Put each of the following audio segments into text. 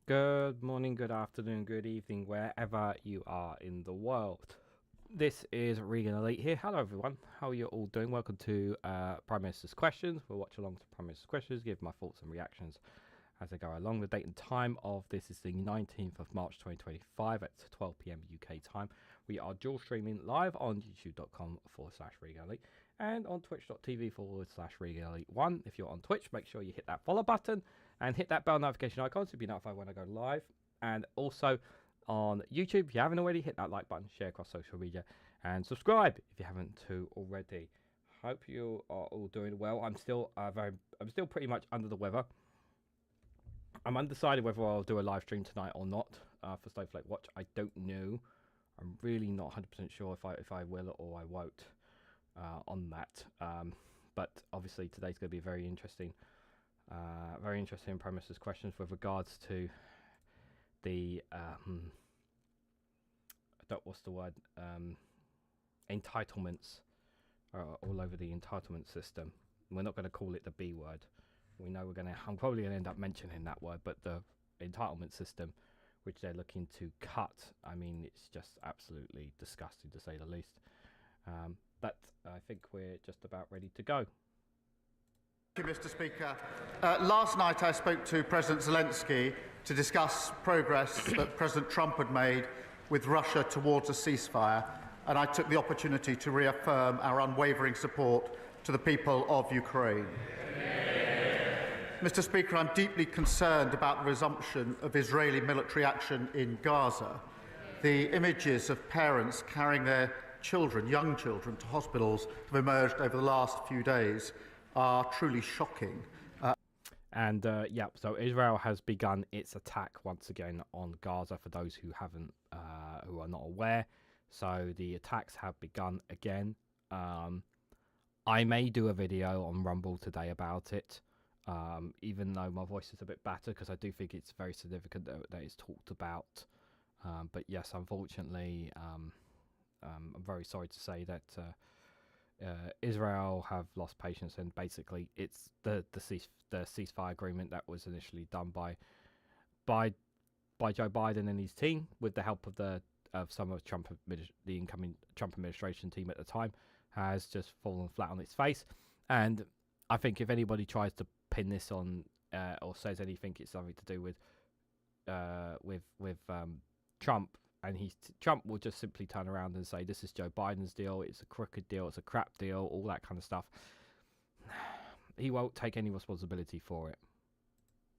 Good morning, good afternoon, good evening, wherever you are in the world. This is Reganelite here. Hello, everyone. How are you all doing? Welcome to Prime Minister's Questions. We'll watch along to Prime Minister's Questions, give my thoughts and reactions as I go along. The date and time of this is the 19th of March 2025 at 12 p.m. UK time. We are dual streaming live on youtube.com/Reganelite and on twitch.tv/Reganelite1. If you're on Twitch, make sure you hit that follow button and hit that bell notification icon to be notified when I go live. And also on YouTube, if you haven't already, hit that like button, share across social media, and subscribe if you haven't too already. Hope you are all doing well. I'm still pretty much under the weather. I'm undecided whether I'll do a live stream tonight or not for Snowflake Watch. I don't know. I'm really not 100% sure if I will or I won't on that. But obviously today's going to be very interesting premises questions with regards to the what's the word, entitlements all over the entitlement system. We're not going to call it the B word. We know I'm probably going to end up mentioning that word, but the entitlement system, which they're looking to cut, I mean, it's just absolutely disgusting to say the least. But I think we're just about ready to go. Thank you, Mr. Speaker. Last night I spoke to President Zelensky to discuss progress that President Trump had made with Russia towards a ceasefire, and I took the opportunity to reaffirm our unwavering support to the people of Ukraine. Mr. Speaker, I'm deeply concerned about the resumption of Israeli military action in Gaza. The images of parents carrying their children, young children, to hospitals have emerged over the last few days are truly shocking. So Israel has begun its attack once again on Gaza, for those who haven't, who are not aware. So the attacks have begun again. I may do a video on Rumble today about it. Even though my voice is a bit better, because I do think it's very significant that it's talked about. But yes, unfortunately, I'm very sorry to say that Israel have lost patience, and basically it's the ceasefire agreement that was initially done by Joe Biden and his team with the help of some of the incoming Trump administration team at the time, has just fallen flat on its face. And I think if anybody tries to pin this on or says anything it's something to do with Trump, and Trump will just simply turn around and say this is Joe Biden's deal, it's a crooked deal, it's a crap deal, all that kind of stuff. He won't take any responsibility for it.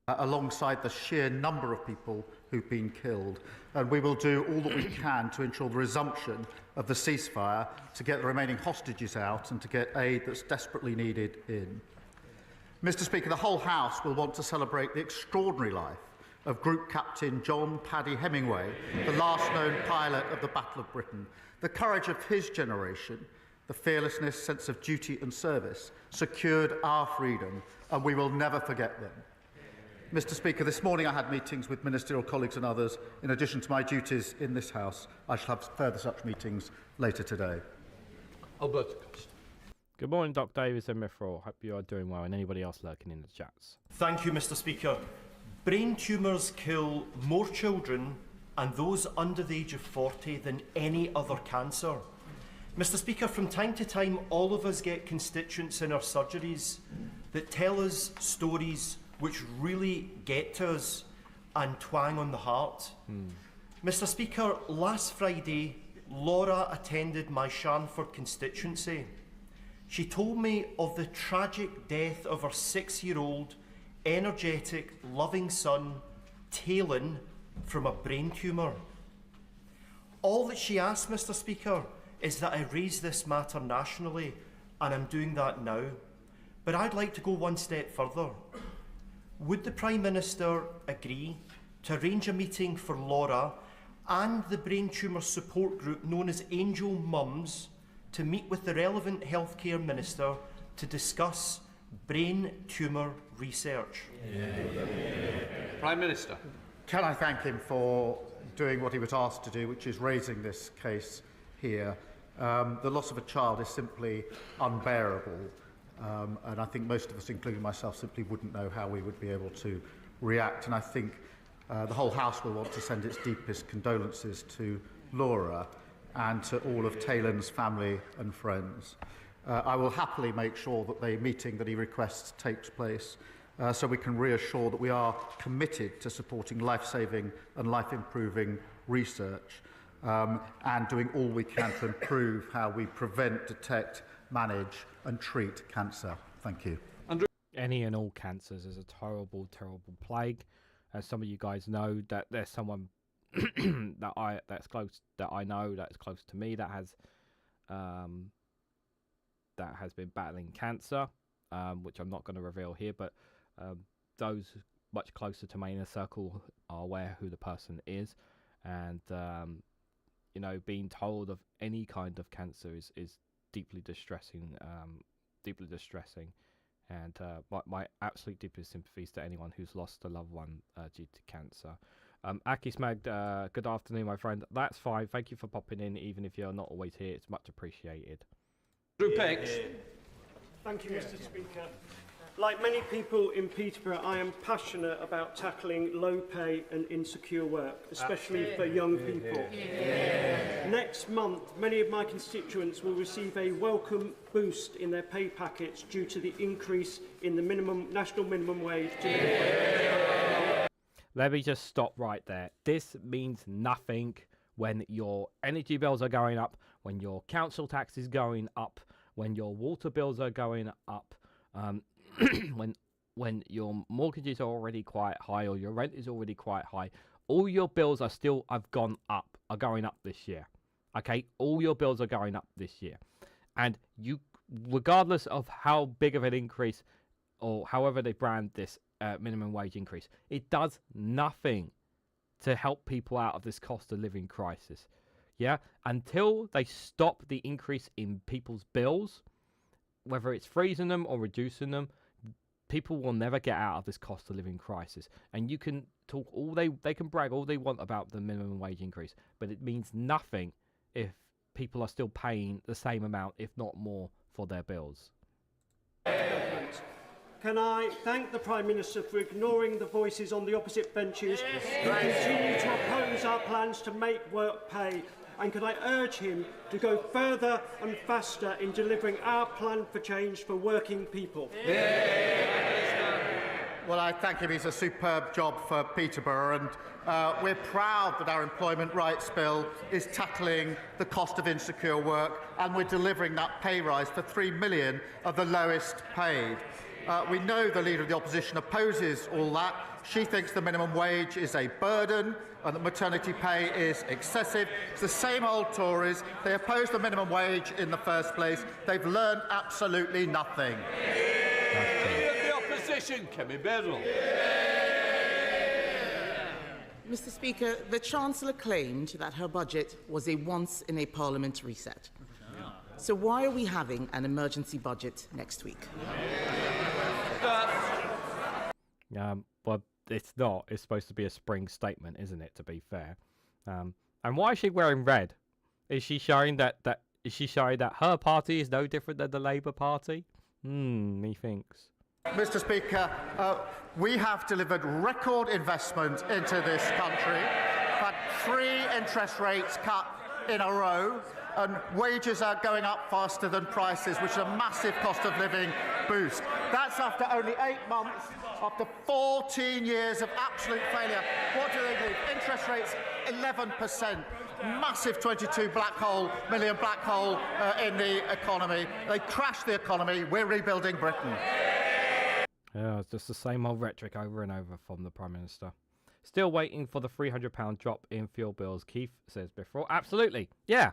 Alongside the sheer number of people who've been killed, and we will do all that we can to ensure the resumption of the ceasefire, to get the remaining hostages out and to get aid that's desperately needed in. Mr. Speaker, the whole House will want to celebrate the extraordinary life of Group Captain John Paddy Hemingway, the last known pilot of the Battle of Britain. The courage of his generation, the fearlessness, sense of duty and service secured our freedom, and we will never forget them. Mr. Speaker, this morning I had meetings with ministerial colleagues and others. In addition to my duties in this House, I shall have further such meetings later today. Good morning, Doc Davis and Mifrol. Hope you are doing well, and anybody else lurking in the chats. Thank you, Mr. Speaker. Brain tumours kill more children and those under the age of 40 than any other cancer. Mr. Speaker, from time to time, all of us get constituents in our surgeries that tell us stories which really get to us and twang on the heart. Mr. Speaker, last Friday, Laura attended my Sharnford constituency. She told me of the tragic death of her 6-year-old, energetic, loving son, Talon, from a brain tumour. All that she asked, Mr. Speaker, is that I raise this matter nationally, and I'm doing that now. But I'd like to go one step further. Would the Prime Minister agree to arrange a meeting for Laura and the brain tumour support group known as Angel Mums to meet with the relevant healthcare minister to discuss brain tumour research? Prime Minister. Can I thank him for doing what he was asked to do, which is raising this case here. The loss of a child is simply unbearable, and I think most of us, including myself, simply wouldn't know how we would be able to react. And I think The whole House will want to send its deepest condolences to Laura and to all of Taylor's family and friends. I will happily make sure that the meeting that he requests takes place so we can reassure that we are committed to supporting life-saving and life-improving research and doing all we can to improve how we prevent, detect, manage and treat cancer. Thank you. Any and all cancers is a terrible, terrible plague. As some of you guys know, that there's someone that I know that's close to me that has been battling cancer, which I'm not going to reveal here, but those much closer to my inner circle are aware who the person is, and you know, being told of any kind of cancer is deeply distressing, and my absolute deepest sympathies to anyone who's lost a loved one due to cancer. Aki Smag, good afternoon, my friend. That's fine. Thank you for popping in, even if you're not always here. It's much appreciated. Drew Pex. Thank you, Mr. Speaker. Like many people in Peterborough, I am passionate about tackling low pay and insecure work, especially for young people. Next month, many of my constituents will receive a welcome boost in their pay packets due to the increase in the national minimum wage. Let me just stop right there. This means nothing when your energy bills are going up, when your council tax is going up, when your water bills are going up, when your mortgages are already quite high or your rent is already quite high. All your bills are going up this year. Okay, all your bills are going up this year, and you, regardless of how big of an increase or however they brand this minimum wage increase, it does nothing to help people out of this cost of living crisis. Yeah, until they stop the increase in people's bills, whether it's freezing them or reducing them, people will never get out of this cost of living crisis. And you can talk they can brag all they want about the minimum wage increase, but it means nothing if people are still paying the same amount, if not more, for their bills. Can I thank the Prime Minister for ignoring the voices on the opposite benches who continue to oppose our plans to make work pay? And can I urge him to go further and faster in delivering our plan for change for working people? Well, I thank him. He's a superb job for Peterborough, and we're proud that our employment rights bill is tackling the cost of insecure work, and we're delivering that pay rise for 3 million of the lowest paid. We know the Leader of the Opposition opposes all that. She thinks the minimum wage is a burden and that maternity pay is excessive. It's the same old Tories. They opposed the minimum wage in the first place. They've learned absolutely nothing. Leader of the Opposition, Kemi Beryl. Mr. Speaker, the Chancellor claimed that her budget was a once-in-a-Parliament reset. So why are we having an emergency budget next week? Well, it's not. It's supposed to be a spring statement, isn't it? To be fair, and why is she wearing red? Is she showing that her party is no different than the Labour Party? Methinks. Mr. Speaker, we have delivered record investment into this country. We've had 3 interest rates cut in a row, and wages are going up faster than prices, which is a massive cost of living boost. That's after only 8 months, after 14 years of absolute failure. What do they do? Interest rates 11%. Massive 22 million black hole in the economy. They crashed the economy. We're rebuilding Britain. Yeah, it's just the same old rhetoric over and over from the Prime Minister. Still waiting for the £300 drop in fuel bills, Keith says before. Absolutely, yeah.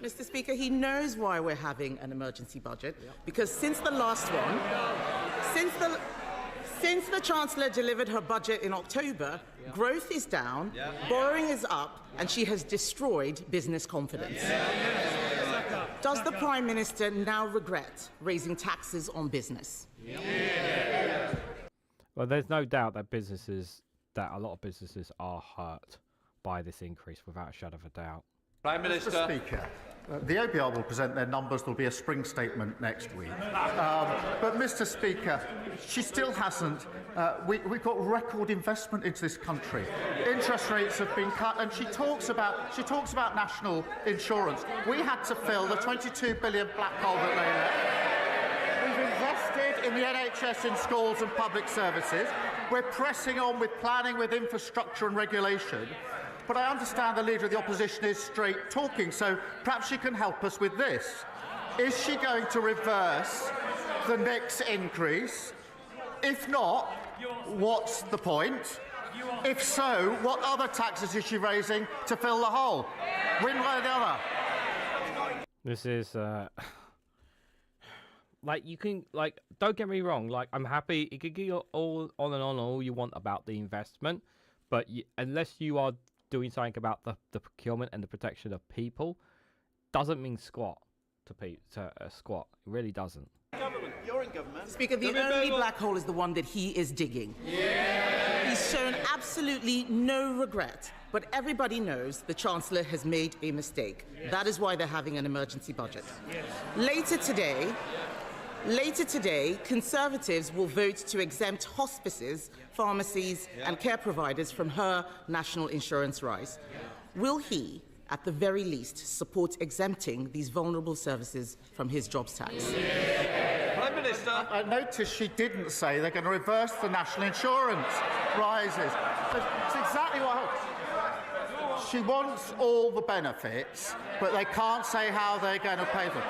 Mr. Speaker, he knows why we're having an emergency budget, because since the last one, since the Chancellor delivered her budget in October, growth is down, borrowing is up, and she has destroyed business confidence. Does the Prime Minister now regret raising taxes on business? Well, there's no doubt that a lot of businesses are hurt by this increase, without a shadow of a doubt. Prime Minister. Mr. Speaker, The OBR will present their numbers. There'll be a spring statement next week. But, Mr. Speaker, she still hasn't. We've got record investment into this country. Interest rates have been cut, and she talks about national insurance. We had to fill the 22 billion black hole that they left. We've invested in the NHS, in schools and public services. We're pressing on with planning, with infrastructure and regulation. But I understand the Leader of the Opposition is straight talking, so perhaps she can help us with this. Is she going to reverse the next increase? If not, what's the point? If so, what other taxes is she raising to fill the hole? One way or the other. This is like, you can, like, don't get me wrong, like, I'm happy, you could go all on and on all you want about the investment, but unless you are doing something about the procurement and the protection of people, doesn't mean squat to squat. It really doesn't. You're in government. Speaker, the only black hole is the one that he is digging. Yeah. He's shown absolutely no regret, but everybody knows the Chancellor has made a mistake. Yes. That is why they're having an emergency budget. Yes. Later today, Conservatives will vote to exempt hospices, pharmacies and care providers from her national insurance rise. Will he, at the very least, support exempting these vulnerable services from his jobs tax? Prime Minister. I noticed she didn't say they're going to reverse the national insurance rises. It's exactly what she wants all the benefits, but they can't say how they're going to pay them.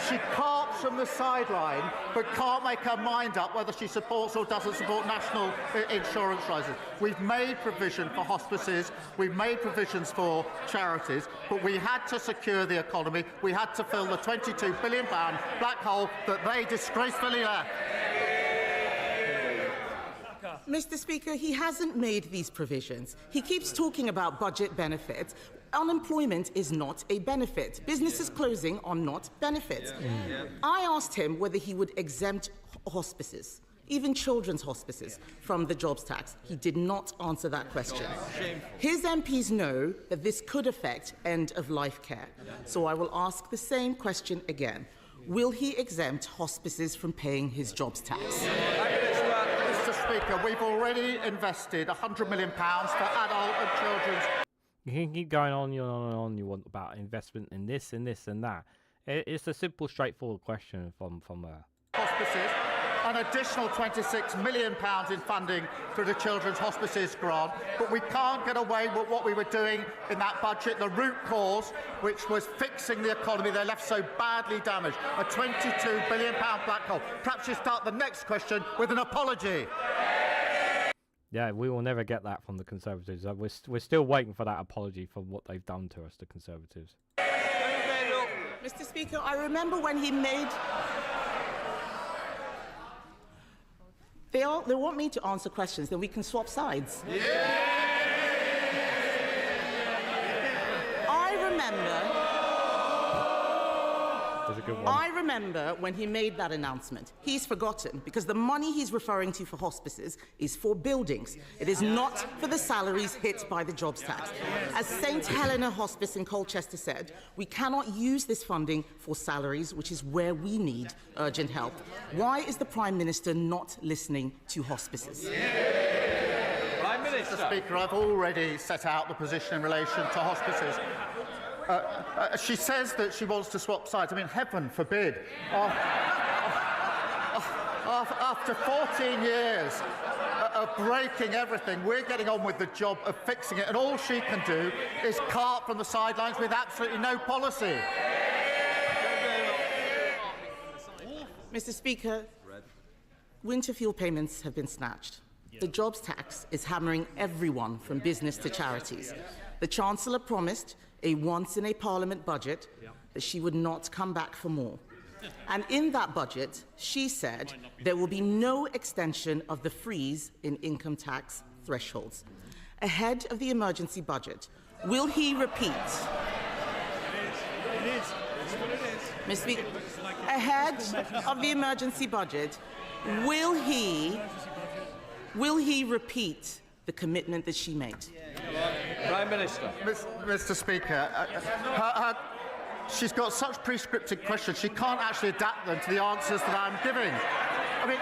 She carps from the sideline, but can't make her mind up whether she supports or doesn't support national insurance rises. We've made provision for hospices, we've made provisions for charities, but we had to secure the economy. We had to fill the £22 billion black hole that they disgracefully left. Mr. Speaker, he hasn't made these provisions. He keeps talking about budget benefits. Unemployment is not a benefit. Businesses closing are not benefits. I asked him whether he would exempt hospices, even children's hospices, from the jobs tax. He did not answer that question. His MPs know that this could affect end-of-life care. So I will ask the same question again. Will he exempt hospices from paying his jobs tax? Mr. Speaker, we've already invested £100 million for adult and children's. You can keep going on and on. You want about investment in this and this and that. It's a simple, straightforward question from hospices. An additional £26 million in funding for the Children's Hospices grant, but we can't get away with what we were doing in that budget, the root cause, which was fixing the economy they left so badly damaged, a £22 billion black hole. Perhaps you start the next question with an apology. Yeah, we will never get that from the Conservatives. We're still waiting for that apology for what they've done to us, the Conservatives. Mr. Speaker, I remember when he made... They want me to answer questions, then we can swap sides. Yeah. I remember when he made that announcement. He's forgotten, because the money he's referring to for hospices is for buildings. It is not for the salaries hit by the jobs tax. As St Helena Hospice in Colchester said, we cannot use this funding for salaries, which is where we need urgent help. Why is the Prime Minister not listening to hospices? Prime Minister. Mr. Speaker, I've already set out the position in relation to hospices. She says that she wants to swap sides. I mean, heaven forbid. After 14 years of breaking everything, we're getting on with the job of fixing it, and all she can do is cart from the sidelines with absolutely no policy. Mr. Speaker, winter fuel payments have been snatched. The jobs tax is hammering everyone from business to charities. The Chancellor promised a once-in-a-Parliament budget that she would not come back for more. And in that budget, she said there will be no extension of the freeze in income tax thresholds. Ahead of the emergency budget, will he repeat? Mr. Speaker, ahead of the emergency budget, will he repeat the commitment that she made? Prime Minister. Mr. Speaker, she's got such prescriptive questions, she can't actually adapt them to the answers that I'm giving. I mean,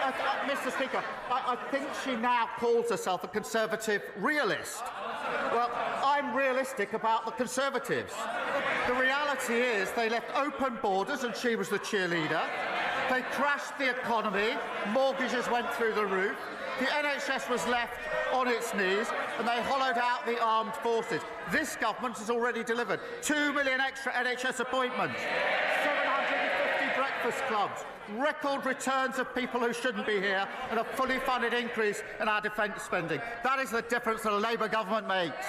Mr. Speaker, I think she now calls herself a Conservative realist. Well, I'm realistic about the Conservatives. The reality is they left open borders and she was the cheerleader. They crashed the economy, mortgages went through the roof, the NHS was left on its knees, and they hollowed out the armed forces. This government has already delivered 2 million extra NHS appointments, 750 breakfast clubs, record returns of people who shouldn't be here, and a fully funded increase in our defence spending. That is the difference that a Labour government makes.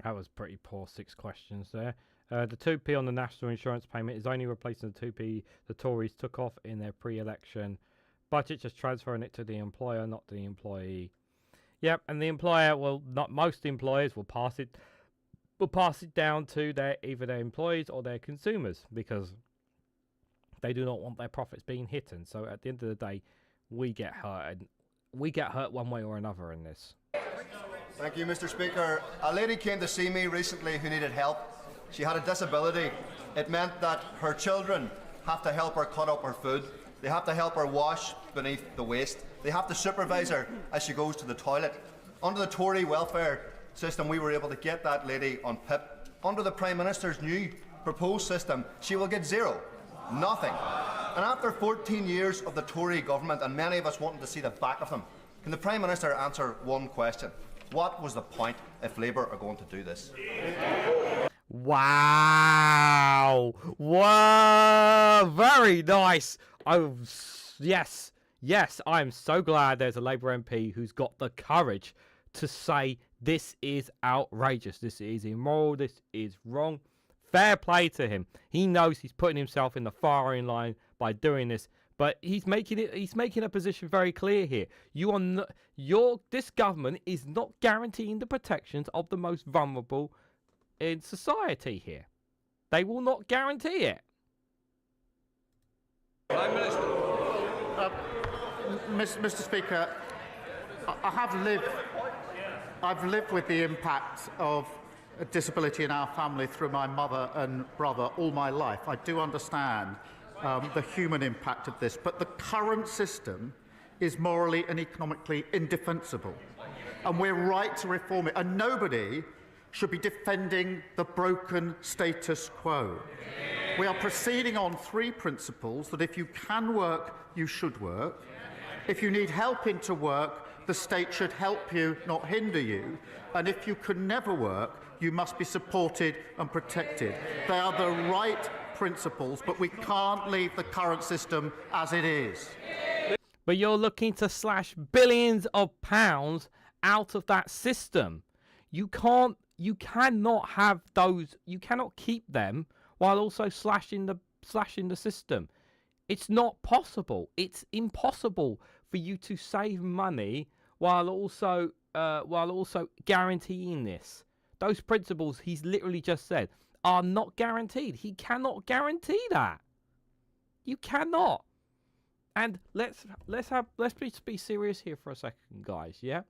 That was pretty poor 6 questions there. The 2p on the national insurance payment is only replacing the 2p the Tories took off in their pre-election budget, just transferring it to the employer, not the employee. Yep, and the employer will not. Most employers will pass it down to either their employees or their consumers, because they do not want their profits being hidden. So at the end of the day, we get hurt, and we get hurt one way or another in this. Thank you, Mr. Speaker. A lady came to see me recently who needed help. She had a disability. It meant that her children have to help her cut up her food. They have to help her wash beneath the waist. They have to supervise her as she goes to the toilet. Under the Tory welfare system, we were able to get that lady on PIP. Under the Prime Minister's new proposed system, she will get zero, nothing. And after 14 years of the Tory government, and many of us wanting to see the back of them, can the Prime Minister answer one question? What was the point if Labour are going to do this? Wow! Whoa! Very nice. Oh, yes. Yes, I am so glad there's a Labour MP who's got the courage to say this is outrageous, this is immoral, this is wrong. Fair play to him. He knows he's putting himself in the firing line by doing this. But he's making a position very clear here. This government is not guaranteeing the protections of the most vulnerable in society here. They will not guarantee it. Prime Minister. Mr. Speaker, I've lived with the impact of a disability in our family through my mother and brother all my life. I do understand the human impact of this, but the current system is morally and economically indefensible, and we're right to reform it, and nobody should be defending the broken status quo. We are proceeding on 3 principles: that if you can work, you should work; if you need help into work, the state should help you, not hinder you; and if you can never work, you must be supported and protected. They are the right principles, but we can't leave the current system as it is. But you're looking to slash billions of pounds out of that system. You cannot have those. You cannot keep them while also slashing the system. It's not possible. It's impossible for you to save money while also guaranteeing this. Those principles he's literally just said are not guaranteed. He cannot guarantee that. You cannot. And let's be serious here for a second, guys. Yeah,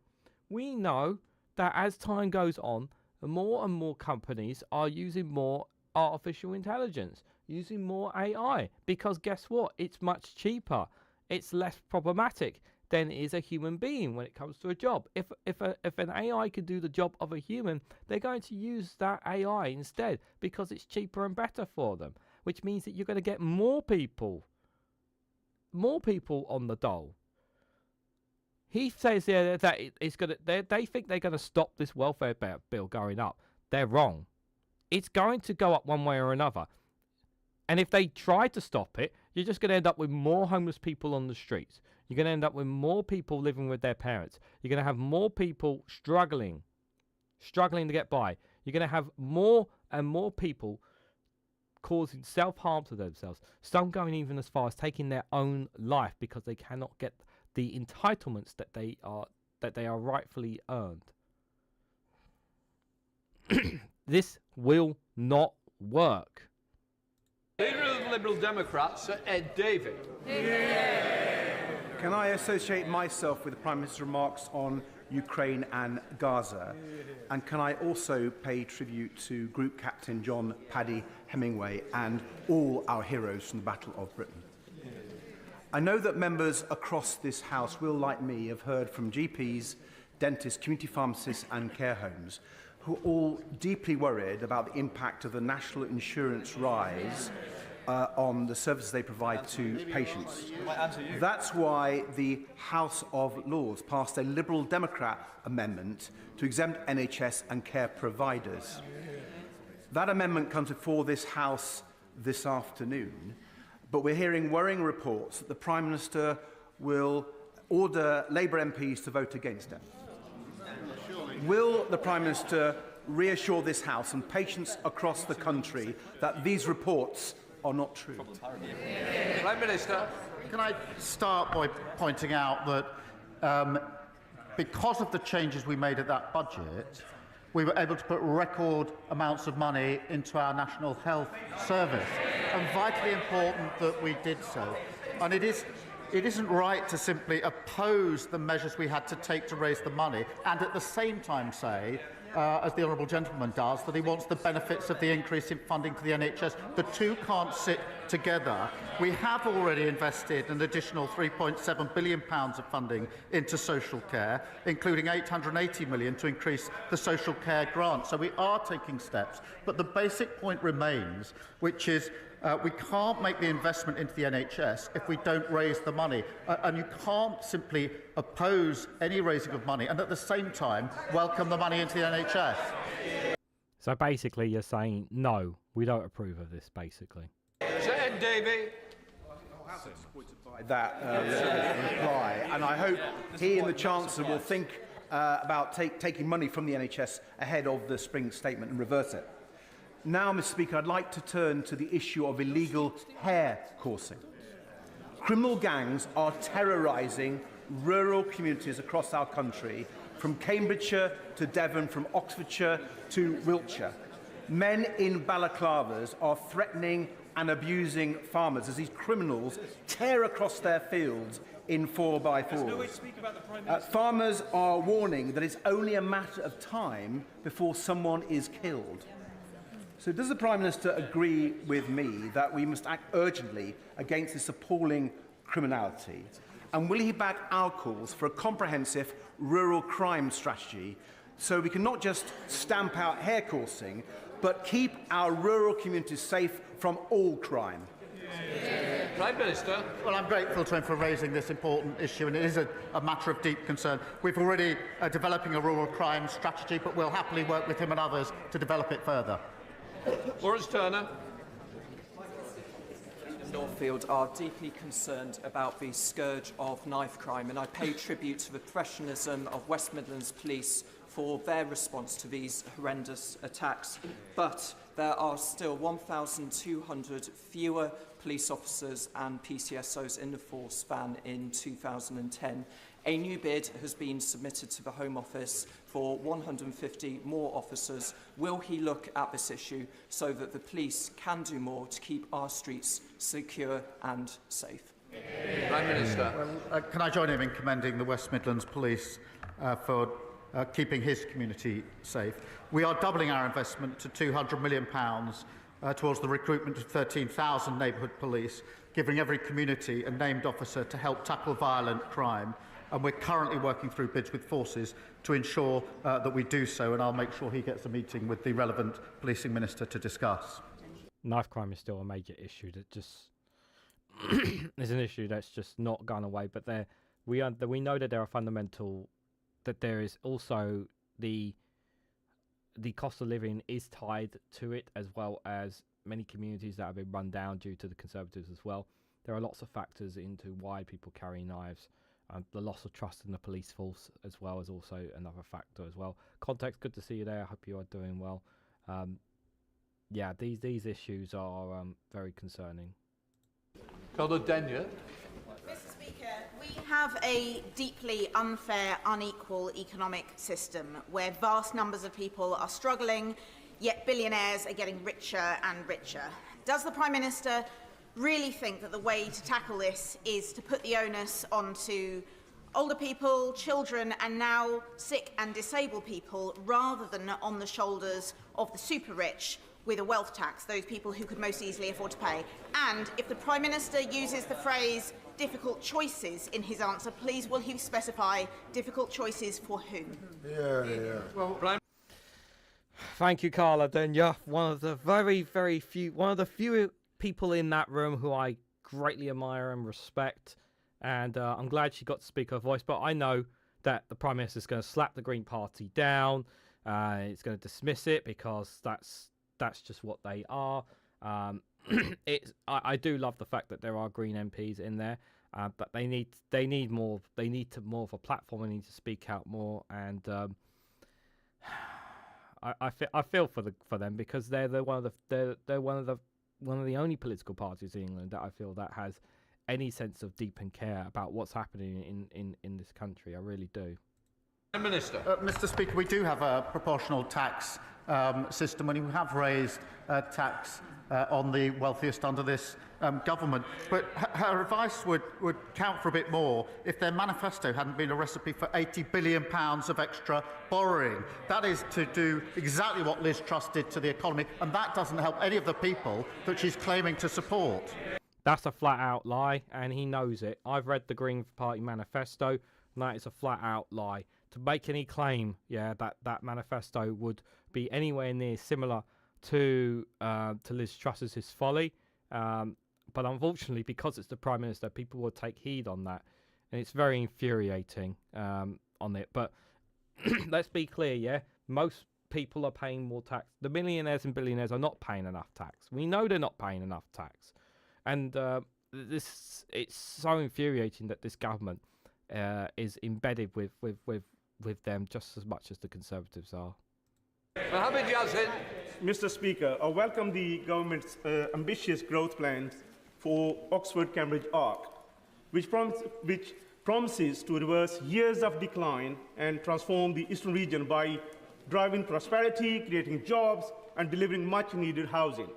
we know that as time goes on, more and more companies are using more artificial intelligence, using more AI, because guess what? It's much cheaper. It's less problematic than is a human being when it comes to a job. If an AI can do the job of a human, they're going to use that AI instead because it's cheaper and better for them, which means that you're going to get more people on the dole. He says there that it's going to. They think they're going to stop this welfare bill going up. They're wrong. It's going to go up one way or another. And if they try to stop it, you're just going to end up with more homeless people on the streets. You're going to end up with more people living with their parents. You're going to have more people struggling to get by. You're going to have more and more people causing self-harm to themselves. Some going even as far as taking their own life because they cannot get the entitlements that they are rightfully earned. This will not work. Leader of the Liberal Democrats, Sir Ed Davey. Can I associate myself with the Prime Minister's remarks on Ukraine and Gaza? And can I also pay tribute to Group Captain John Paddy Hemingway and all our heroes from the Battle of Britain? I know that members across this House will, like me, have heard from GPs, dentists, community pharmacists and care homes who are all deeply worried about the impact of the national insurance rise on the services they provide to patients. That's why the House of Lords passed a Liberal Democrat amendment to exempt NHS and care providers. That amendment comes before this House this afternoon, but we're hearing worrying reports that the Prime Minister will order Labour MPs to vote against it. Will the Prime Minister reassure this House and patients across the country that these reports are not true? Prime Minister. Can I start by pointing out that because of the changes we made at that budget, we were able to put record amounts of money into our National Health Service, and vitally important that we did so. And it isn't right to simply oppose the measures we had to take to raise the money and at the same time say, as the Honourable Gentleman does, that he wants the benefits of the increase in funding to the NHS. The two can't sit together. We have already invested an additional £3.7 billion of funding into social care, including £880 million to increase the social care grant. So we are taking steps. But the basic point remains, which is we can't make the investment into the NHS if we don't raise the money. And you can't simply oppose any raising of money and at the same time welcome the money into the NHS. So basically you're saying, no, we don't approve of this, basically. Say it, Davy. By that reply, and I hope he and the Chancellor will think about taking money from the NHS ahead of the spring statement and reverse it. Now, Mr. Speaker, I'd like to turn to the issue of illegal hair coursing. Criminal gangs are terrorising rural communities across our country, from Cambridgeshire to Devon, from Oxfordshire to Wiltshire. Men in balaclavas are threatening and abusing farmers as these criminals tear across their fields in 4x4s. Farmers are warning that it's only a matter of time before someone is killed. So does the Prime Minister agree with me that we must act urgently against this appalling criminality? And will he back our calls for a comprehensive rural crime strategy so we can not just stamp out hair coursing, but keep our rural communities safe from all crime? Prime Minister. Well, I'm grateful to him for raising this important issue, and it is a matter of deep concern. We've already developing a rural crime strategy, but we'll happily work with him and others to develop it further. Lawrence Turner. Northfield are deeply concerned about the scourge of knife crime, and I pay tribute to the professionalism of West Midlands Police for their response to these horrendous attacks. But there are still 1,200 fewer police officers and PCSOs in the force than in 2010. A new bid has been submitted to the Home Office for 150 more officers. Will he look at this issue so that the police can do more to keep our streets secure and safe? Prime Minister. Well, can I join him in commending the West Midlands Police for keeping his community safe? We are doubling our investment to £200 million towards the recruitment of 13,000 neighbourhood police, giving every community a named officer to help tackle violent crime. And we're currently working through bids with forces to ensure that we do so, and I'll make sure he gets a meeting with the relevant policing minister to discuss. Knife crime is still a major issue that just is an issue that's just not gone away. But we know that there are fundamental, that there is also the cost of living is tied to it, as well as many communities that have been run down due to the Conservatives as well. There are lots of factors into why people carry knives. The loss of trust in the police force as well is also another factor as well. Context, good to see you there. I hope you are doing well. Yeah, these issues are very concerning. Conor Denyer. Mr. Speaker, we have a deeply unfair, unequal economic system where vast numbers of people are struggling, yet billionaires are getting richer and richer. Does the Prime Minister really think that the way to tackle this is to put the onus onto older people, children, and now sick and disabled people, rather than on the shoulders of the super rich with a wealth tax, those people who could most easily afford to pay? And if the Prime Minister uses the phrase difficult choices in his answer, please will he specify difficult choices for whom? Well, thank you, Carla. Then you're one of the very few people in that room who I greatly admire and respect. And I'm glad she got to speak her voice. But I know that the Prime Minister is going to slap the Green Party down. It's going to dismiss it because that's just what they are. I do love the fact that there are Green MPs in there, but they need more. They need more of a platform. They need to speak out more. And I feel for them because they're one of the only political parties in England that I feel that has any sense of deep and care about what's happening in this country. I really do. Prime Minister. Mr. Speaker, we do have a proportional tax system, and we have raised tax on the wealthiest under this government. But her advice would count for a bit more if their manifesto hadn't been a recipe for £80 billion of extra borrowing. That is to do exactly what Liz Truss did to the economy, and that doesn't help any of the people that she's claiming to support. That's a flat-out lie, and he knows it. I've read the Green Party manifesto, and that is a flat-out lie. To make any claim, that manifesto would be anywhere near similar to Liz Truss's is folly. But unfortunately, because it's the Prime Minister, people will take heed on that, and it's very infuriating on it. But let's be clear, most people are paying more tax. The millionaires and billionaires are not paying enough tax. We know they're not paying enough tax. And it's so infuriating that this government is embedded with them just as much as the Conservatives are. Mohammed Yazid. Mr. Speaker, I welcome the government's ambitious growth plans for Oxford-Cambridge Arc, which promises to reverse years of decline and transform the eastern region by driving prosperity, creating jobs, and delivering much-needed housing.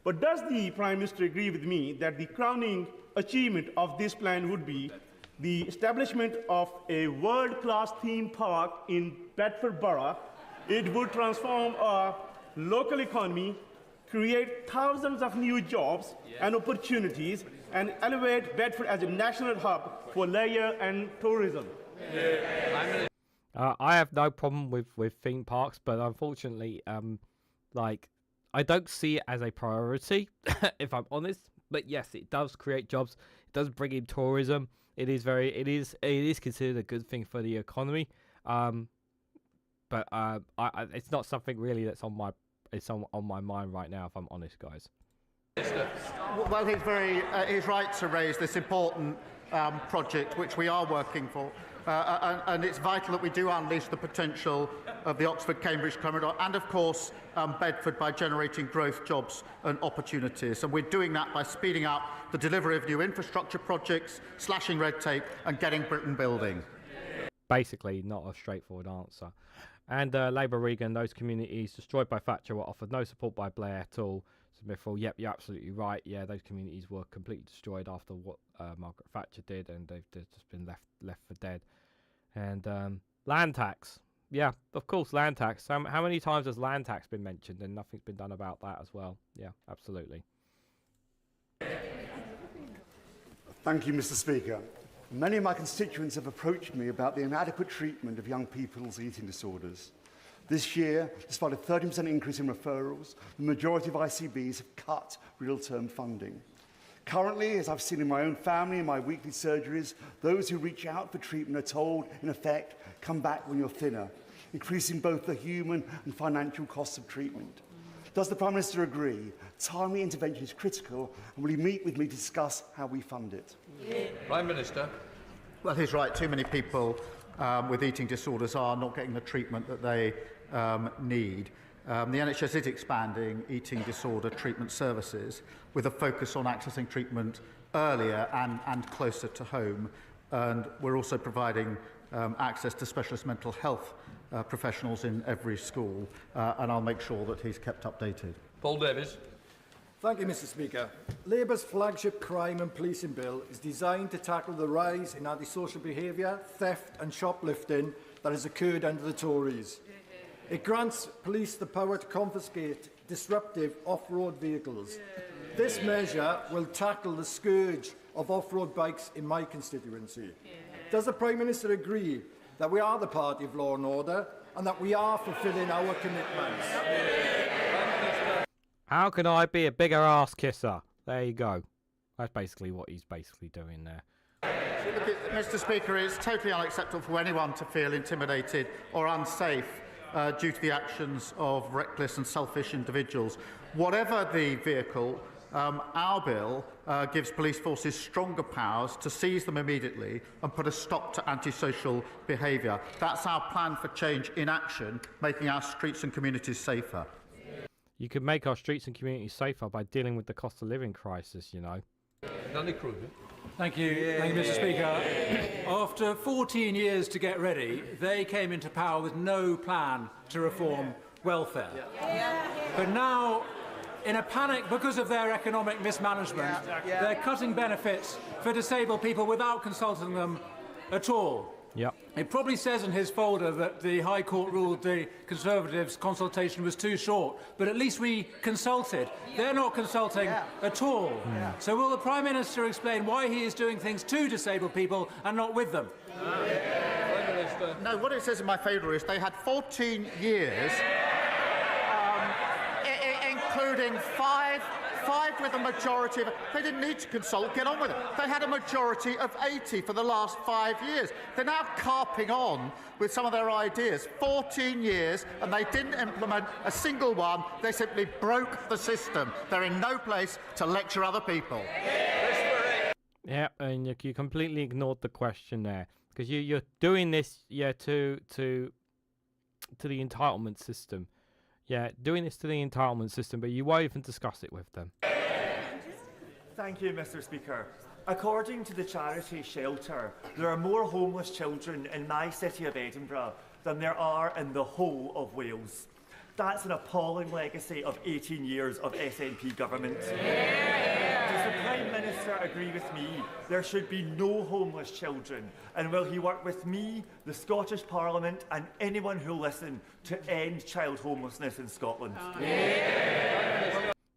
But does the Prime Minister agree with me that the crowning achievement of this plan would be the establishment of a world-class theme park in Bedford Borough? It would transform our local economy, create thousands of new jobs and opportunities, and elevate Bedford as a national hub for leisure and tourism. I have no problem with theme parks, but unfortunately, I don't see it as a priority, if I'm honest. But yes, it does create jobs. It does bring in tourism. It is considered a good thing for the economy. But it's not something really that's on my mind right now, if I'm honest, guys. Well, he's right to raise this important project, which we are working for. And it's vital that we do unleash the potential of the Oxford-Cambridge corridor and, of course, Bedford by generating growth, jobs and opportunities. And we're doing that by speeding up the delivery of new infrastructure projects, slashing red tape and getting Britain building. Basically, not a straightforward answer. And Labour Regan, those communities destroyed by Thatcher were offered no support by Blair at all. Smithfield, yep, you're absolutely right. Yeah, those communities were completely destroyed after what Margaret Thatcher did, and they've just been left for dead. And land tax, yeah, of course, land tax. How many times has land tax been mentioned, and nothing's been done about that as well? Yeah, absolutely. Thank you, Mr. Speaker. Many of my constituents have approached me about the inadequate treatment of young people's eating disorders. This year, despite a 13% increase in referrals, the majority of ICBs have cut real-term funding. Currently, as I've seen in my own family and my weekly surgeries, those who reach out for treatment are told, in effect, come back when you're thinner, increasing both the human and financial costs of treatment. Does the Prime Minister agree timely intervention is critical, and will he meet with me to discuss how we fund it? Prime Minister. Well, he's right. Too many people with eating disorders are not getting the treatment that they need. The NHS is expanding eating disorder treatment services with a focus on accessing treatment earlier and closer to home. And we're also providing access to specialist mental health professionals in every school. And I'll make sure that he's kept updated. Paul Davies. Thank you, Mr. Speaker. Labour's flagship crime and policing bill is designed to tackle the rise in antisocial behaviour, theft and shoplifting that has occurred under the Tories. It grants police the power to confiscate disruptive off-road vehicles. This measure will tackle the scourge of off-road bikes in my constituency. Does the Prime Minister agree that we are the party of law and order and that we are fulfilling our commitments? How can I be a bigger ass kisser? There you go. That's basically what he's basically doing there. Mr. Speaker, it's totally unacceptable for anyone to feel intimidated or unsafe due to the actions of reckless and selfish individuals. Whatever the vehicle, our bill gives police forces stronger powers to seize them immediately and put a stop to antisocial behaviour. That's our plan for change in action, making our streets and communities safer. You could make our streets and communities safer by dealing with the cost of living crisis, you know. Thank you. Thank you, Mr. Speaker. After 14 years to get ready, they came into power with no plan to reform welfare. But now, in a panic because of their economic mismanagement, they're cutting benefits for disabled people without consulting them at all. Yep. It probably says in his folder that the High Court ruled the Conservatives' consultation was too short, but at least we consulted. They're not consulting at all. So will the Prime Minister explain why he is doing things to disabled people and not with them? No, what it says in my favour is they had 14 years, including five with a majority of... They didn't need to consult, get on with it. They had a majority of 80 for the last 5 years. They're now carping on with some of their ideas. 14 years, and they didn't implement a single one. They simply broke the system. They're in no place to lecture other people. Yeah, and you completely ignored the question there. Because you're doing this, to the entitlement system. Yeah, doing this to the entitlement system, but you won't even discuss it with them. Thank you, Mr. Speaker. According to the charity Shelter, there are more homeless children in my city of Edinburgh than there are in the whole of Wales. That's an appalling legacy of 18 years of SNP government. Does the Prime Minister agree with me there should be no homeless children? And will he work with me, the Scottish Parliament and anyone who'll listen to end child homelessness in Scotland?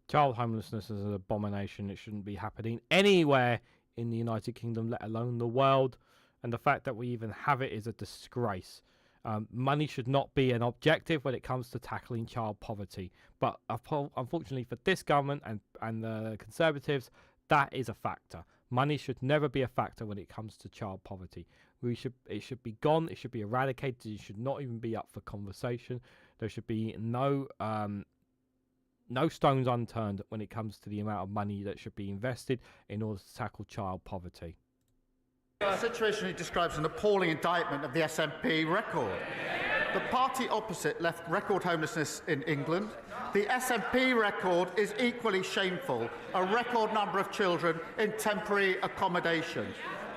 Child homelessness is an abomination. It shouldn't be happening anywhere in the United Kingdom, let alone the world. And the fact that we even have it is a disgrace. Money should not be an objective when it comes to tackling child poverty. But unfortunately for this government and the Conservatives, that is a factor. Money should never be a factor when it comes to child poverty. It should be gone. It should be eradicated. It should not even be up for conversation. There should be no stones unturned when it comes to the amount of money that should be invested in order to tackle child poverty. The situation he describes an appalling indictment of the SNP record. The party opposite left record homelessness in England. The SNP record is equally shameful, a record number of children in temporary accommodation.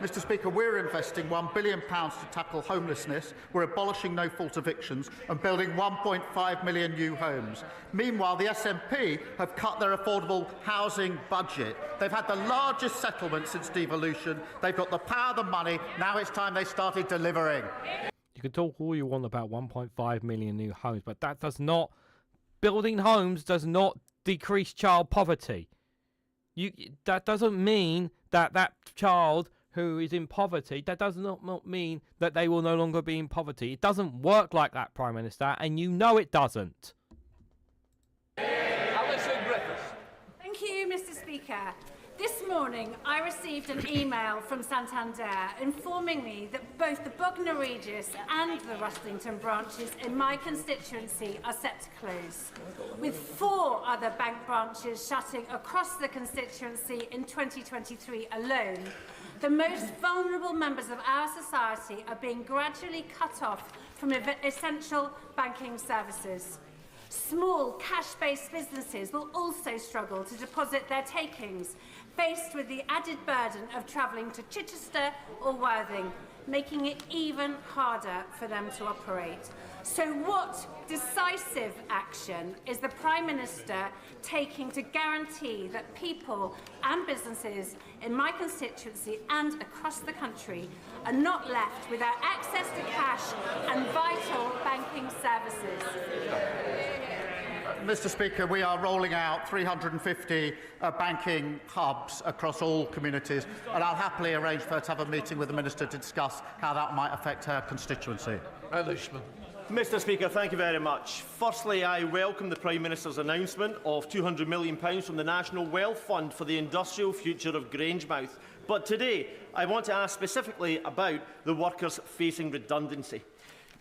Mr. Speaker, we're investing £1 billion to tackle homelessness. We're abolishing no-fault evictions and building 1.5 million new homes. Meanwhile, the SNP have cut their affordable housing budget. They've had the largest settlement since devolution. They've got the power, the money. Now it's time they started delivering. You can talk all you want about 1.5 million new homes, but that does not... Building homes does not decrease child poverty. That doesn't mean that child who is in poverty, that does not mean that they will no longer be in poverty. It doesn't work like that, Prime Minister, and you know it doesn't. Alison Griffiths. Thank you, Mr. Speaker. This morning, I received an email from Santander informing me that both the Bognor Regis and the Rustlington branches in my constituency are set to close, with 4 other bank branches shutting across the constituency in 2023 alone. The most vulnerable members of our society are being gradually cut off from essential banking services. Small cash-based businesses will also struggle to deposit their takings, faced with the added burden of travelling to Chichester or Worthing, making it even harder for them to operate. So what decisive action is the Prime Minister taking to guarantee that people and businesses in my constituency and across the country are not left without access to cash and vital banking services? Mr. Speaker, we are rolling out 350 banking hubs across all communities, and I'll happily arrange for her to have a meeting with the Minister to discuss how that might affect her constituency. Mr. Speaker, thank you very much. Firstly, I welcome the Prime Minister's announcement of £200 million from the National Wealth Fund for the industrial future of Grangemouth. But today, I want to ask specifically about the workers facing redundancy.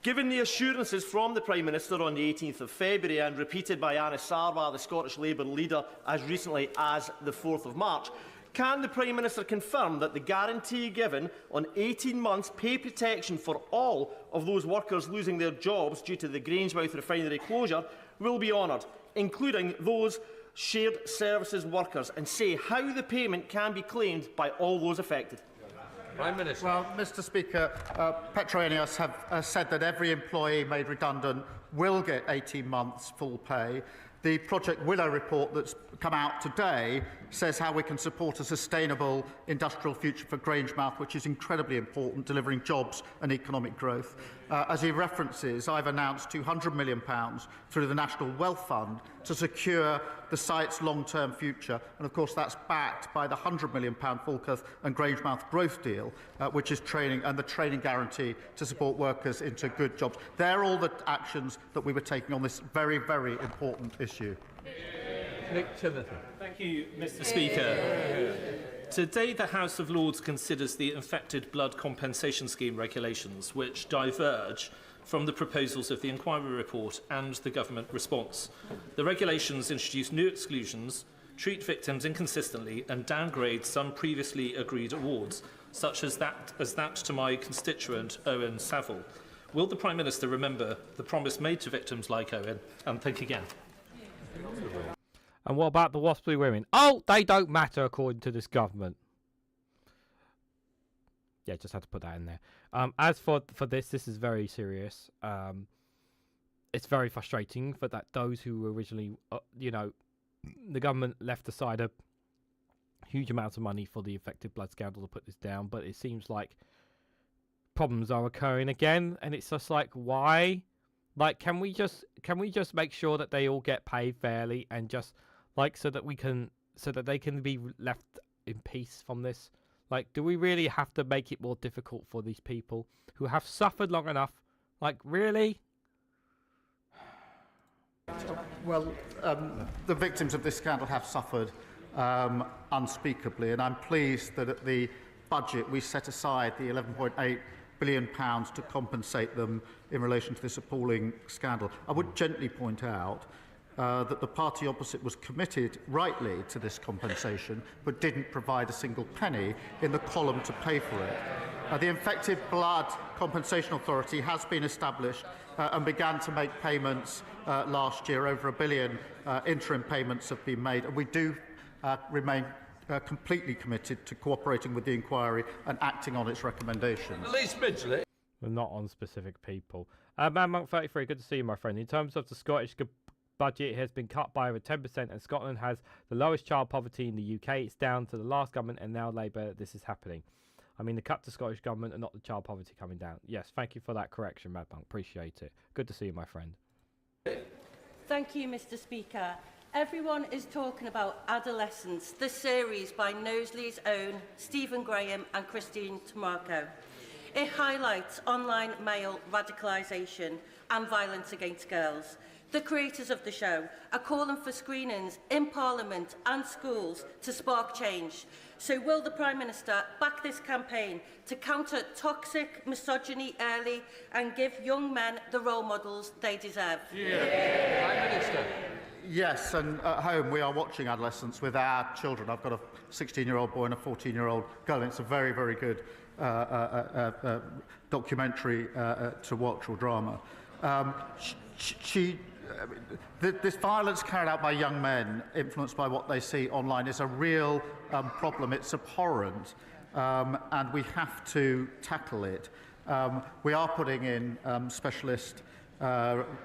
Given the assurances from the Prime Minister on the 18th of February and repeated by Anna Sarwar, the Scottish Labour leader, as recently as the 4th of March, can the Prime Minister confirm that the guarantee given on 18 months pay protection for all of those workers losing their jobs due to the Grangemouth refinery closure will be honoured, including those shared services workers, and say how the payment can be claimed by all those affected? Prime Minister. Well, Mr. Speaker, Petroenius have said that every employee made redundant will get 18 months full pay. The Project Willow report that's come out today says how we can support a sustainable industrial future for Grangemouth, which is incredibly important, delivering jobs and economic growth. As he references, I've announced £200 million through the National Wealth Fund to secure the site's long-term future, and of course that's backed by the £100 million Falkirk and Grangemouth growth deal, which is training and the training guarantee to support workers into good jobs. They're all the actions that we were taking on this very, very important issue. Nick Timothy. Thank you, Mr. Speaker. Today, the House of Lords considers the Infected Blood Compensation Scheme regulations, which diverge from the proposals of the inquiry report and the government response. The regulations introduce new exclusions, treat victims inconsistently, and downgrade some previously agreed awards, such as that to my constituent, Owen Saville. Will the Prime Minister remember the promise made to victims like Owen and think again? And what about the waspy women? Oh, they don't matter according to this government. Yeah, just had to put that in there. As for this is very serious. It's very frustrating for that those who originally, the government left aside a huge amount of money for the Infected Blood scandal to put this down, but it seems like problems are occurring again, and it's just like, why? Like, can we just make sure that they all get paid fairly and just so that they can be left in peace from this? Like, do we really have to make it more difficult for these people who have suffered long enough? Like, really? Well, the victims of this scandal have suffered unspeakably, and I'm pleased that at the budget we set aside the £11.8 billion to compensate them in relation to this appalling scandal. I would gently point out that the party opposite was committed rightly to this compensation but didn't provide a single penny in the column to pay for it. The Infected Blood Compensation Authority has been established and began to make payments last year. Over £1 billion interim payments have been made, and we do remain completely committed to cooperating with the inquiry and acting on its recommendations. Elise Midgley. We're not on specific people. Man Monk 33, good to see you, my friend. In terms of the Scottish budget, it has been cut by over 10%, and Scotland has the lowest child poverty in the UK. It's down to the last government and now Labour this is happening. I mean, the cut to Scottish government and not the child poverty coming down. Yes, thank you for that correction, Mad Monk. Appreciate it. Good to see you, my friend. Thank you, Mr. Speaker. Everyone is talking about Adolescence, the series by Knowsley's own Stephen Graham and Christine Tamarco. It highlights online male radicalisation and violence against girls. The creators of the show are calling for screenings in Parliament and schools to spark change. So will the Prime Minister back this campaign to counter toxic misogyny early and give young men the role models they deserve? Yeah. Prime Minister. Yes, and at home we are watching Adolescence with our children. I've got a 16-year-old boy and a 14-year-old girl, and it's a very, very good documentary to watch, or drama. this violence carried out by young men, influenced by what they see online, is a real problem. It's abhorrent, and we have to tackle it. We are putting in specialist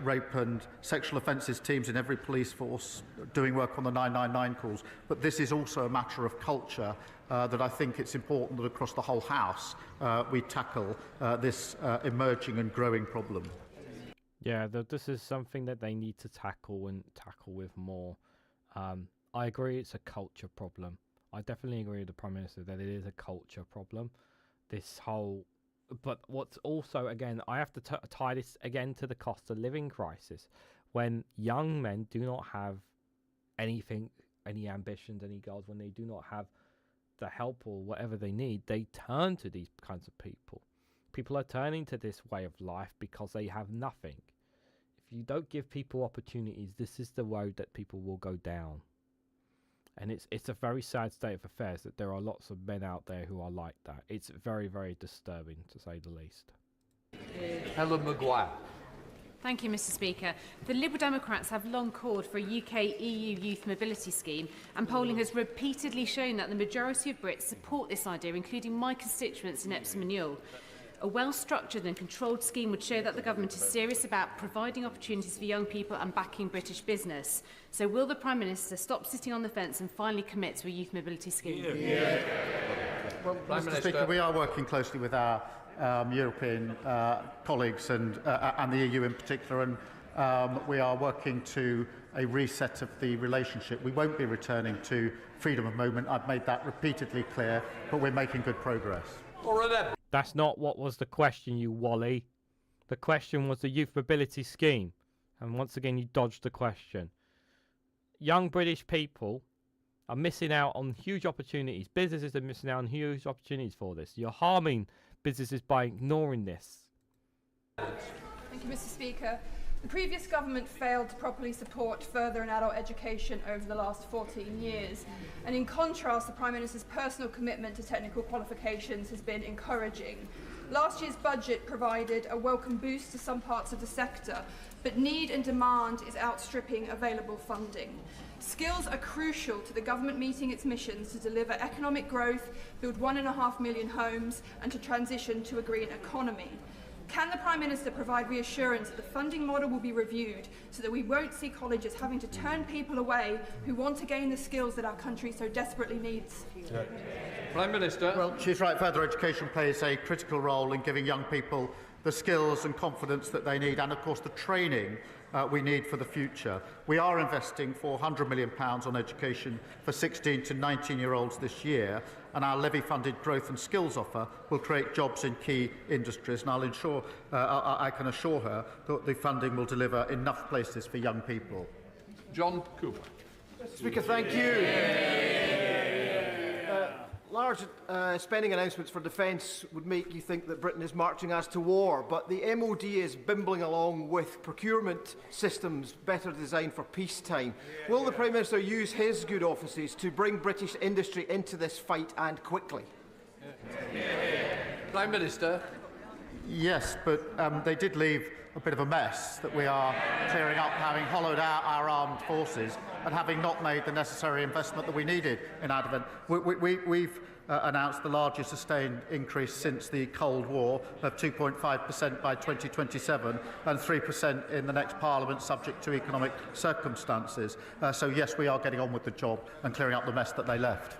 rape and sexual offences teams in every police force doing work on the 999 calls, but this is also a matter of culture that I think it's important that across the whole House we tackle this emerging and growing problem. Yeah, this is something that they need to tackle and tackle with more. I agree it's a culture problem. I definitely agree with the Prime Minister that it is a culture problem. This whole... But what's also, again, I have to tie this again to the cost of living crisis. When young men do not have anything, any ambitions, any goals, when they do not have the help or whatever they need, they turn to these kinds of people. People are turning to this way of life because they have nothing. If you don't give people opportunities, this is the road that people will go down. And it's a very sad state of affairs that there are lots of men out there who are like that. It's very, very disturbing, to say the least. Helen Maguire. Thank you, Mr. Speaker. The Liberal Democrats have long called for a UK-EU youth mobility scheme, and polling has repeatedly shown that the majority of Brits support this idea, including my constituents in Epsom and Ewell. A well-structured and controlled scheme would show that the government is serious about providing opportunities for young people and backing British business. So will the Prime Minister stop sitting on the fence and finally commit to a youth mobility scheme? Well, Mr. Speaker, we are working closely with our European colleagues and the EU in particular, and we are working to a reset of the relationship. We won't be returning to freedom of movement. I've made that repeatedly clear, but we're making good progress. That's not what was the question, you wally. The question was the youth mobility scheme. And once again, you dodged the question. Young British people are missing out on huge opportunities. Businesses are missing out on huge opportunities for this. You're harming businesses by ignoring this. Thank you, Mr. Speaker. The previous government failed to properly support further and adult education over the last 14 years. And in contrast, the Prime Minister's personal commitment to technical qualifications has been encouraging. Last year's budget provided a welcome boost to some parts of the sector, but need and demand is outstripping available funding. Skills are crucial to the government meeting its missions to deliver economic growth, build 1.5 million homes, and to transition to a green economy. Can the Prime Minister provide reassurance that the funding model will be reviewed so that we won't see colleges having to turn people away who want to gain the skills that our country so desperately needs? Prime Minister. Well, she's right. Further education plays a critical role in giving young people the skills and confidence that they need, and of course the training we need for the future. We are investing £400 million on education for 16 to 19-year-olds this year, and our levy-funded growth and skills offer will create jobs in key industries, and I can assure her that the funding will deliver enough places for young people. John Cooper. Mr. Speaker, thank you. Large spending announcements for defence would make you think that Britain is marching us to war, but the MOD is bimbling along with procurement systems better designed for peacetime. Will the Prime Minister use his good offices to bring British industry into this fight, and quickly? Prime Minister. Yes, but they did leave a bit of a mess that we are clearing up, having hollowed out our armed forces and having not made the necessary investment that we needed in our defence. We've announced the largest sustained increase since the Cold War of 2.5% by 2027 and 3% in the next Parliament, subject to economic circumstances. So yes, we are getting on with the job and clearing up the mess that they left.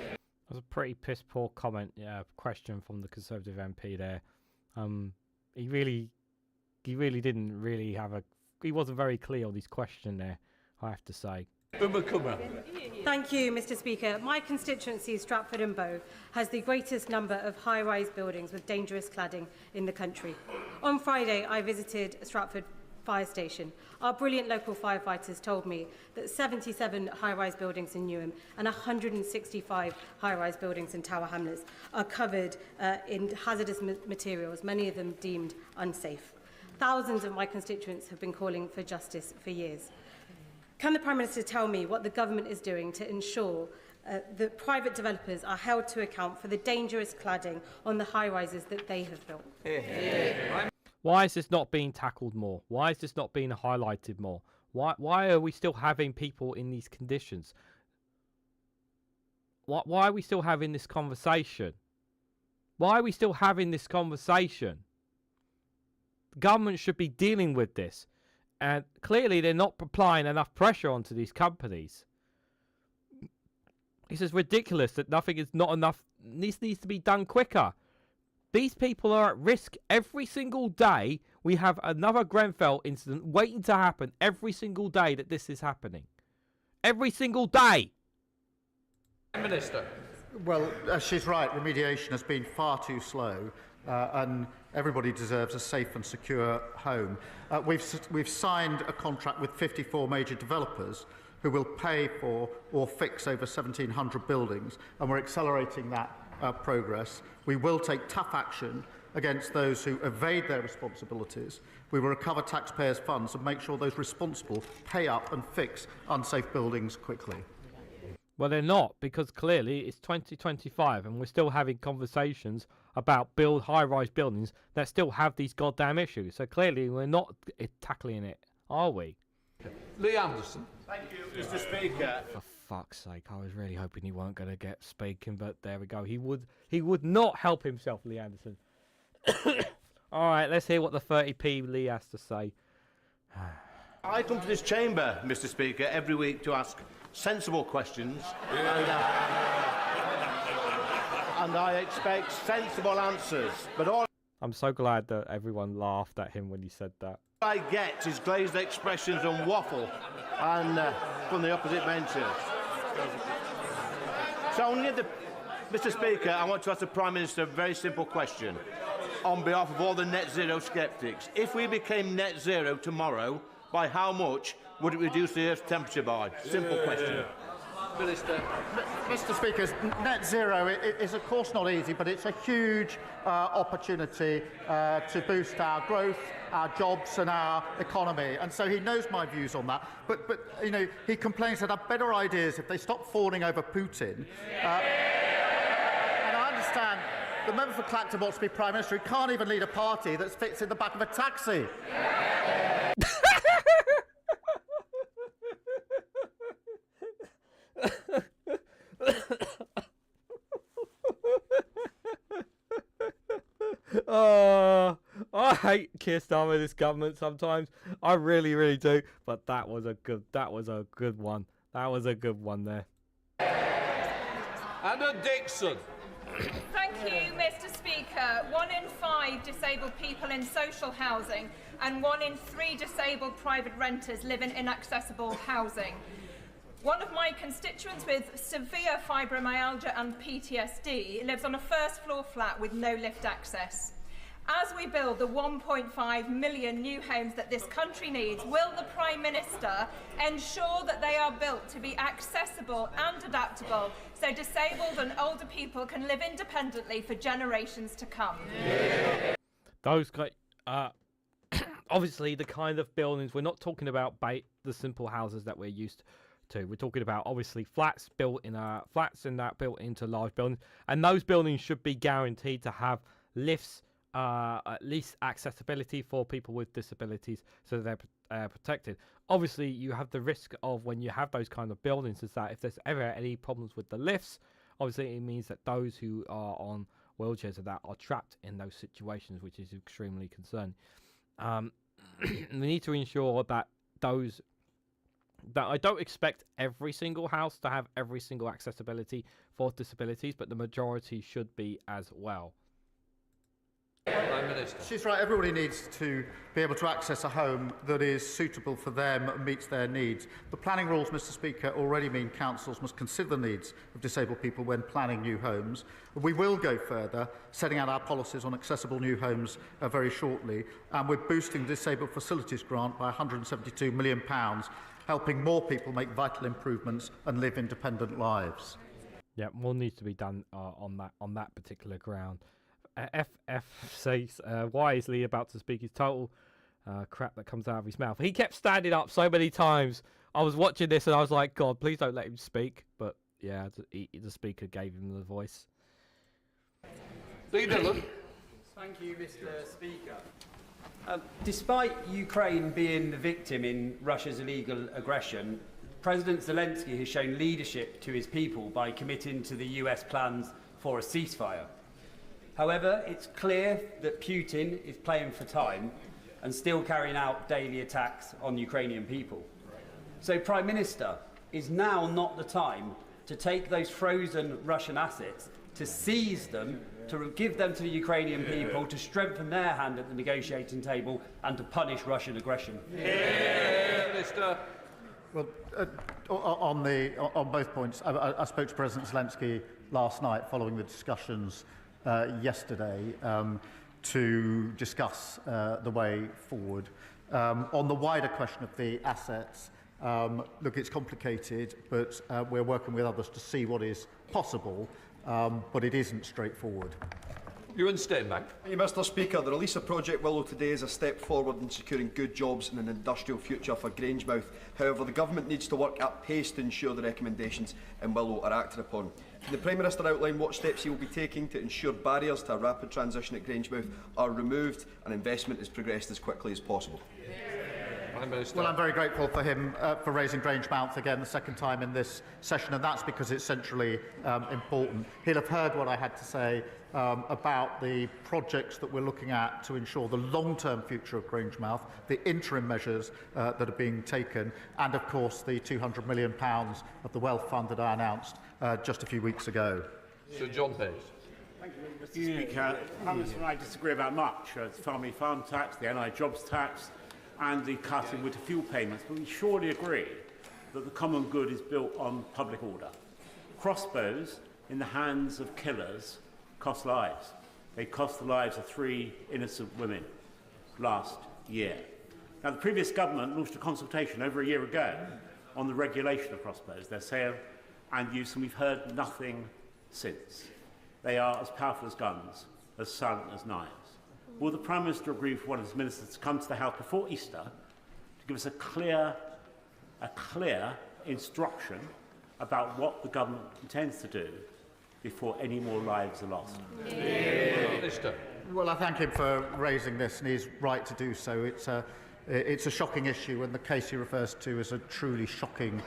That was a pretty piss-poor comment, question from the Conservative MP there. He really didn't really have a... He wasn't very clear on his question there, I have to say. Thank you, Mr. Speaker. My constituency, Stratford and Bow, has the greatest number of high-rise buildings with dangerous cladding in the country. On Friday, I visited Stratford Fire Station. Our brilliant local firefighters told me that 77 high-rise buildings in Newham and 165 high-rise buildings in Tower Hamlets are covered in hazardous materials, many of them deemed unsafe. Thousands of my constituents have been calling for justice for years. Can the Prime Minister tell me what the government is doing to ensure that private developers are held to account for the dangerous cladding on the high-rises that they have built? Why is this not being tackled more? Why is this not being highlighted more? Why are we still having people in these conditions? Why are we still having this conversation? Why are we still having this conversation? The government should be dealing with this. And clearly they're not applying enough pressure onto these companies. This is ridiculous that nothing is not enough. This needs to be done quicker. These people are at risk every single day. We have another Grenfell incident waiting to happen every single day that this is happening. Every single day. Minister. Well, she's right. Remediation has been far too slow, and everybody deserves a safe and secure home. We've signed a contract with 54 major developers who will pay for or fix over 1,700 buildings, and we're accelerating that progress. We will take tough action against those who evade their responsibilities. We will recover taxpayers' funds and make sure those responsible pay up and fix unsafe buildings quickly. Well, they're not, because clearly it's 2025 and we're still having conversations about high-rise buildings that still have these goddamn issues. So clearly we're not tackling it, are we? Lee Anderson. Thank you, Mr. Speaker. For fuck's sake, I was really hoping he weren't going to get speaking, but there we go. He would not help himself, Lee Anderson. All right, let's hear what the 30p Lee has to say. I come to this chamber, Mr. Speaker, every week to ask sensible questions, and I expect sensible answers. But all I'm so glad that everyone laughed at him when he said that. I get is glazed expressions and waffle, and from the opposite benches. So, Mr. Speaker, I want to ask the Prime Minister a very simple question on behalf of all the net zero sceptics. If we became net zero tomorrow, by how much would it reduce the Earth's temperature by? Simple question. Minister. Mr. Speaker, net zero is of course not easy, but it's a huge opportunity to boost our growth, our jobs and our economy. And so he knows my views on that. But you know, he complains that have better ideas if they stop fawning over Putin. And I understand the member for Clacton wants to be Prime Minister. He can't even lead a party that fits in the back of a taxi. I hate Keir Starmer and this government sometimes. I really, really do. But that was a good one. That was a good one there. Anna Dixon. Thank you, Mr. Speaker. 1 in 5 disabled people in social housing and 1 in 3 disabled private renters live in inaccessible housing. One of my constituents with severe fibromyalgia and PTSD lives on a first-floor flat with no lift access. As we build the 1.5 million new homes that this country needs, will the Prime Minister ensure that they are built to be accessible and adaptable so disabled and older people can live independently for generations to come? Those guys, obviously the kind of buildings, we're not talking about the simple houses that we're used to. We're talking about obviously flats built into large buildings, and those buildings should be guaranteed to have lifts, at least accessibility for people with disabilities, so they're protected. Obviously, you have the risk of when you have those kind of buildings is that if there's ever any problems with the lifts, obviously it means that those who are on wheelchairs and that are trapped in those situations, which is extremely concerning. We need to ensure that I don't expect every single house to have every single accessibility for disabilities, but the majority should be as well. Prime Minister. She's right. Everybody needs to be able to access a home that is suitable for them and meets their needs. The planning rules, Mr. Speaker, already mean councils must consider the needs of disabled people when planning new homes. We will go further, setting out our policies on accessible new homes very shortly, and we're boosting the Disabled Facilities Grant by £172 million, helping more people make vital improvements and live independent lives. Yeah, more needs to be done on that particular ground. FF says, why is Lee about to speak his total crap that comes out of his mouth? He kept standing up so many times. I was watching this and I was like, God, please don't let him speak. But yeah, the speaker gave him the voice. Lee Dillon. Thank you, Mr. Speaker. Despite Ukraine being the victim in Russia's illegal aggression, President Zelensky has shown leadership to his people by committing to the US plans for a ceasefire. However, it's clear that Putin is playing for time and still carrying out daily attacks on Ukrainian people. So, Prime Minister, is now not the time to take those frozen Russian assets, to seize them, to give them to the Ukrainian people, to strengthen their hand at the negotiating table, and to punish Russian aggression? Minister. Well, on both points, I spoke to President Zelensky last night following the discussions yesterday to discuss the way forward. On the wider question of the assets, look, it's complicated, but we're working with others to see what is possible, but it isn't straightforward. Ewan Steinback. Thank you, Mr. Speaker. The release of Project Willow today is a step forward in securing good jobs and an industrial future for Grangemouth. However, the Government needs to work at pace to ensure the recommendations in Willow are acted upon. Can the Prime Minister outline what steps he will be taking to ensure barriers to a rapid transition at Grangemouth are removed and investment is progressed as quickly as possible? Well, I'm very grateful for him for raising Grangemouth again the second time in this session, and that's because it's centrally important. He'll have heard what I had to say about the projects that we're looking at to ensure the long-term future of Grangemouth, the interim measures that are being taken, and of course the £200 million of the Wealth Fund that I announced just a few weeks ago. Sir John Hayes. Thank you, Mr. Speaker. Prime Minister and I disagree about much. The family farm tax, the NI jobs tax, and the cut in winter fuel payments, but we surely agree that the common good is built on public order. Crossbows in the hands of killers cost lives. They cost the lives of 3 innocent women last year. Now, the previous government launched a consultation over a year ago on the regulation of crossbows, their sale and use, and we've heard nothing since. They are as powerful as guns, as silent as knives. Will the Prime Minister agree for one of his ministers to come to the House before Easter to give us a clear instruction about what the government intends to do before any more lives are lost? Minister. Well, I thank him for raising this, and he's right to do so. It's a shocking issue, and the case he refers to is a truly shocking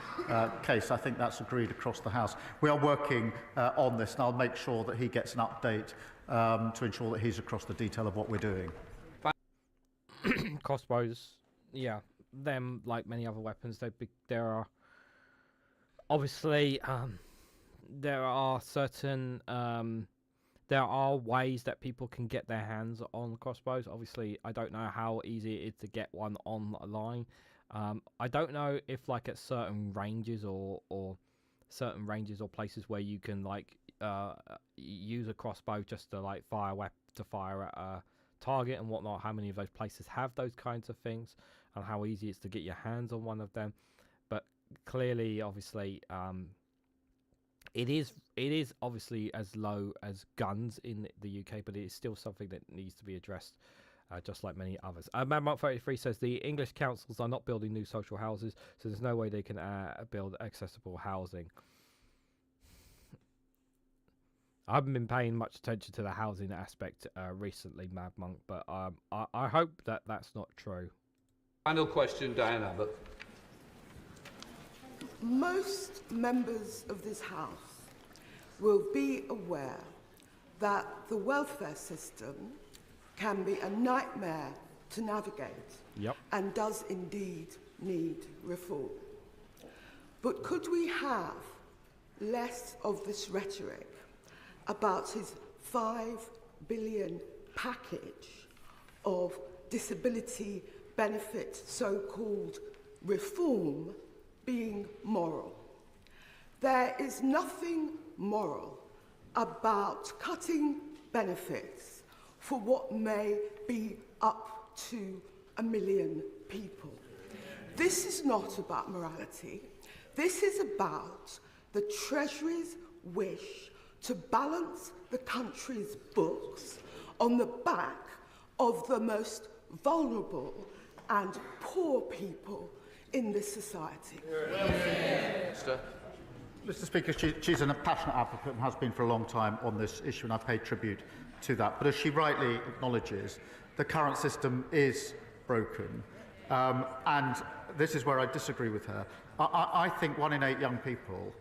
case. I think that's agreed across the House. We are working on this, and I'll make sure that he gets an update to ensure that he's across the detail of what we're doing. Crossbows, yeah, them like many other weapons, there are obviously there are certain there are ways that people can get their hands on crossbows. Obviously, I don't know how easy it is to get one online. I don't know if like at certain ranges or certain ranges or places where you can like use a crossbow just to like fire at a target and whatnot, how many of those places have those kinds of things and how easy it is to get your hands on one of them. But clearly, obviously, it is obviously as low as guns in the UK, but it is still something that needs to be addressed, just like many others. Mad Mark 33 says the English councils are not building new social houses, so there's no way they can build accessible housing. I haven't been paying much attention to the housing aspect recently, Mad Monk, but I hope that that's not true. Final question, Diane Abbott. Most members of this House will be aware that the welfare system can be a nightmare to navigate and does indeed need reform. But could we have less of this rhetoric about his £5 billion package of disability benefit so-called reform being moral? There is nothing moral about cutting benefits for what may be up to 1 million people. This is not about morality. This is about the Treasury's wish to balance the country's books on the back of the most vulnerable and poor people in this society. Mr. Speaker, she's a passionate advocate and has been for a long time on this issue, and I pay tribute to that. But as she rightly acknowledges, the current system is broken. And this is where I disagree with her. I think 1 in 8 young people,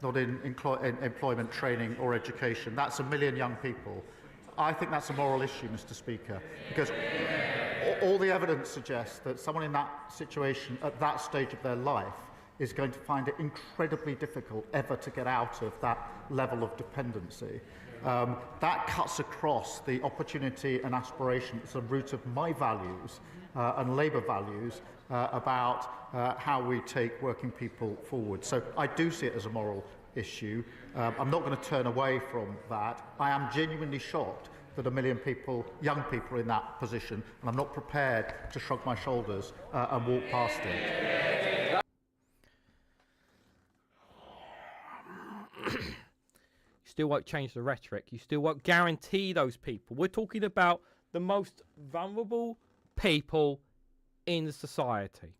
not in employment, training or education, that's 1 million young people. I think that's a moral issue, Mr. Speaker, because all the evidence suggests that someone in that situation at that stage of their life is going to find it incredibly difficult ever to get out of that level of dependency. That cuts across the opportunity and aspiration. It's the root of my values and Labour values about how we take working people forward. So I do see it as a moral issue. I'm not going to turn away from that. I am genuinely shocked that 1 million people, young people, are in that position, and I'm not prepared to shrug my shoulders and walk past it. You still won't change the rhetoric. You still won't guarantee those people. We're talking about the most vulnerable people in society.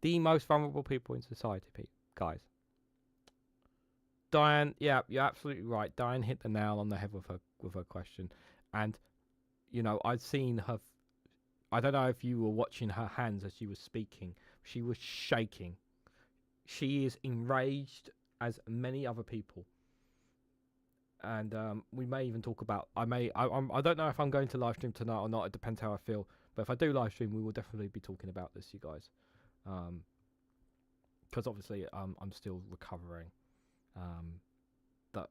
The most vulnerable people in society, guys. Diane, yeah, you're absolutely right. Diane hit the nail on the head with her question. And, you know, I've seen her... I don't know if you were watching her hands as she was speaking. She was shaking. She is enraged as many other people. And we may even talk about... I don't know if I'm going to live stream tonight or not. It depends how I feel. But if I do live stream, we will definitely be talking about this, you guys. Because obviously I'm still recovering. But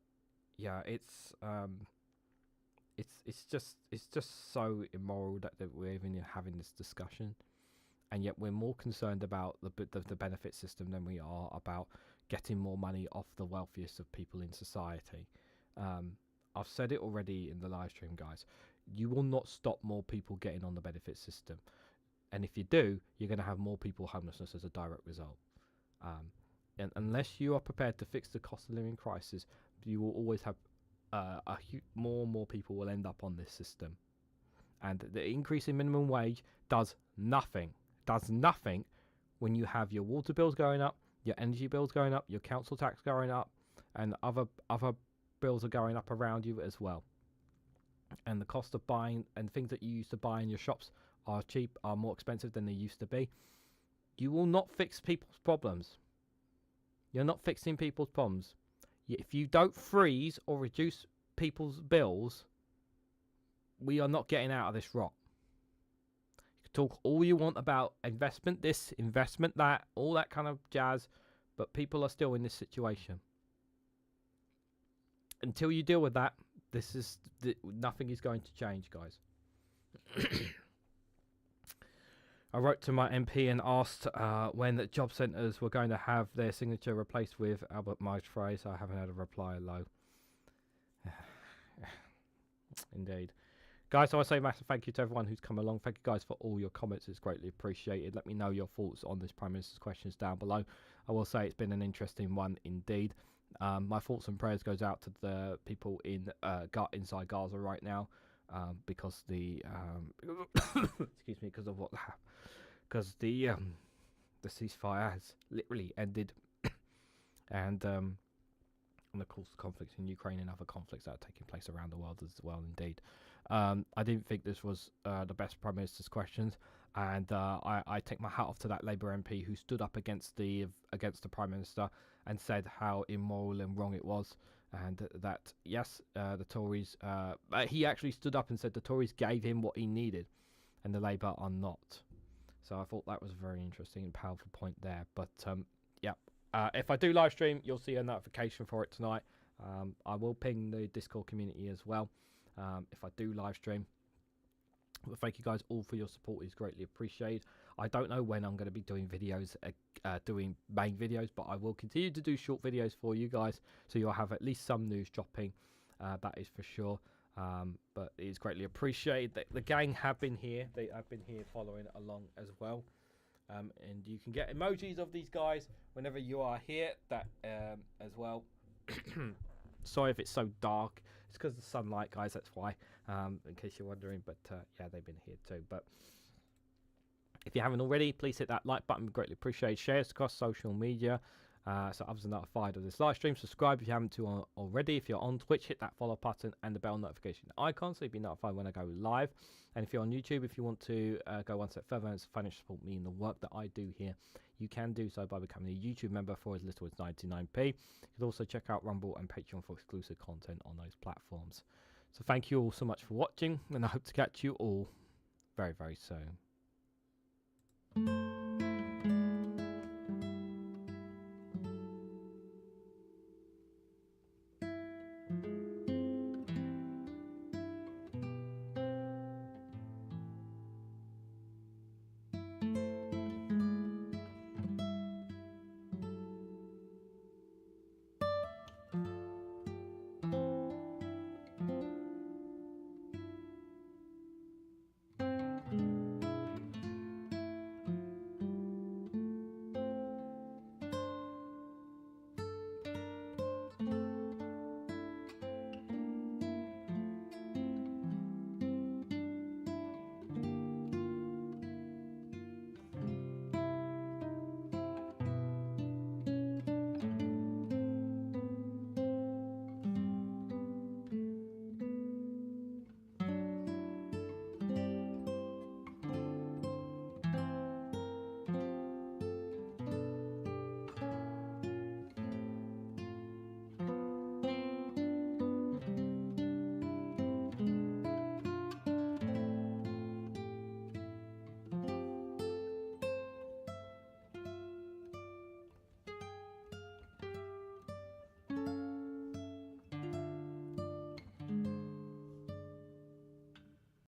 yeah, it's just so immoral that we're even having this discussion, and yet we're more concerned about the benefit system than we are about getting more money off the wealthiest of people in society. I've said it already in the live stream, guys. You will not stop more people getting on the benefit system, and if you do, you're going to have more people homelessness as a direct result. And unless you are prepared to fix the cost of living crisis, you will always have more and more people will end up on this system. And the increase in minimum wage does nothing when you have your water bills going up, your energy bills going up, your council tax going up, and other bills are going up around you as well. And the cost of buying and things that you used to buy in your shops are more expensive than they used to be. You will not fix people's problems. You're not fixing people's problems. If you don't freeze or reduce people's bills, we are not getting out of this rot. You can talk all you want about investment this, investment that, all that kind of jazz, but people are still in this situation. Until you deal with that, nothing is going to change, guys. I wrote to my MP and asked when the job centres were going to have their signature replaced with Albert Mai's phrase. I haven't had a reply, low. Indeed. Guys, so I say massive thank you to everyone who's come along. Thank you guys for all your comments. It's greatly appreciated. Let me know your thoughts on this Prime Minister's questions down below. I will say it's been an interesting one indeed. My thoughts and prayers goes out to the people inside Gaza right now. Because the excuse me, because of what happened, because the ceasefire has literally ended, and of course the conflicts in Ukraine and other conflicts that are taking place around the world as well. Indeed, I didn't think this was the best Prime Minister's questions, and I take my hat off to that Labour MP who stood up against the Prime Minister and said how immoral and wrong it was. And that, yes, the Tories... he actually stood up and said the Tories gave him what he needed, and the Labour are not. So I thought that was a very interesting and powerful point there. But, yeah, if I do live stream, you'll see a notification for it tonight. I will ping the Discord community as well if I do live stream. But thank you guys all for your support. It's greatly appreciated. I don't know when I'm going to be doing videos, doing main videos, but I will continue to do short videos for you guys, so you'll have at least some news dropping. That is for sure. But it is greatly appreciated. The gang have been here. They have been here following along as well. And you can get emojis of these guys whenever you are here. That as well. Sorry if it's so dark. It's because of the sunlight, guys. That's why. In case you're wondering. But yeah, they've been here too. But if you haven't already, please hit that like button. Greatly appreciate. Share it across social media. So others are notified of this live stream. Subscribe if you haven't already. If you're on Twitch, hit that follow button and the bell notification icon so you'll be notified when I go live. And if you're on YouTube, if you want to go one step further and financially support me in the work that I do here, you can do so by becoming a YouTube member for as little as 99p. You can also check out Rumble and Patreon for exclusive content on those platforms. So thank you all so much for watching, and I hope to catch you all very, very soon.